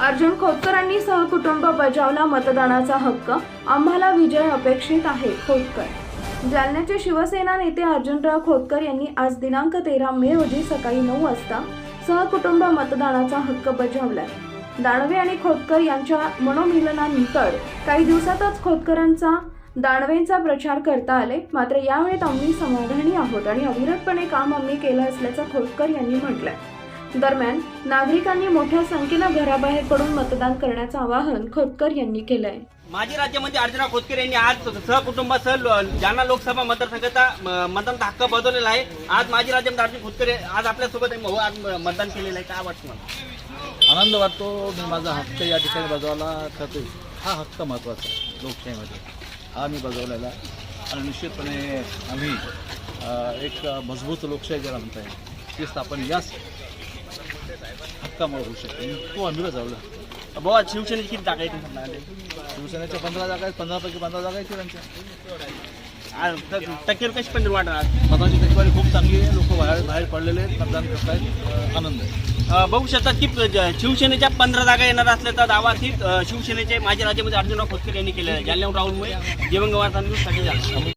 अर्जुन खोतकरांनी सहकुटुंब बजावला मतदानाचा हक्क, आम्हाला विजय अपेक्षित आहे. खोतकर. जालन्याचे शिवसेना नेते अर्जुनराव खोतकर यांनी आज दिनांक 13 मे रोजी सकाळी 9 वाजता सहकुटुंब मतदानाचा हक्क बजावलाय. दानवे आणि खोतकर यांच्या मनोमिलनानंतर काही दिवसातच खोतकरांचा दानवेंचा प्रचार करता आले. मात्र यावेळेत आम्ही समाधानी आहोत आणि अविरतपणे काम आम्ही केलं असल्याचं खोतकर यांनी म्हटलंय. दरम्यान नागरिकांनी मोठ्या संख्येनं घराबाहेर पडून मतदान करण्याचं आवाहन खोतकर यांनी केलंय. माजी राज्यमंत्री अर्जुनराव खोतकर यांनी आज सहकुटुंबासह जालना लोकसभा मतदारसंघाचा मतदानाचा हक्क बजावलेला आहे. आज माजी राज्यमंत्री अर्जुन खोतकर आज आपल्यासोबत आज मतदान केलेलं आहे. काय वाटतं मला? आनंद वाटतो. मी माझा हक्क या ठिकाणी बजावला खातो. हा हक्क महत्त्वाचा आहे लोकशाहीमध्ये, हा मी बजावलेला आणि निश्चितपणे आम्ही एक मजबूत लोकशाही ज्याला म्हणता येईल ती स्थापन याच हक्कामुळे होऊ शकते. तो आम्ही बजावला. बाबा शिवसेनेची किती जागा आहे? शिवसेनेच्या 15 जागा आहेत. 15पैकी 15 जागा आहेत त्यांच्या. टक्केवारी कशी पण वाटणार? मतदानाची टक्केवारी खूप चांगली आहे. लोक बाहेर पडलेले आहेत, मतदान करत आहेत. आनंद आहे. बघू शकतात की शिवसेनेच्या 15 जागा येणार असल्याचा दावा शिवसेनेचे माजी राज्यमंत्री अर्जुनराव खोतकर यांनी केलेला आहे. जालन्याहून राहुल मुळे, जीवन गवार न्यूज साठी.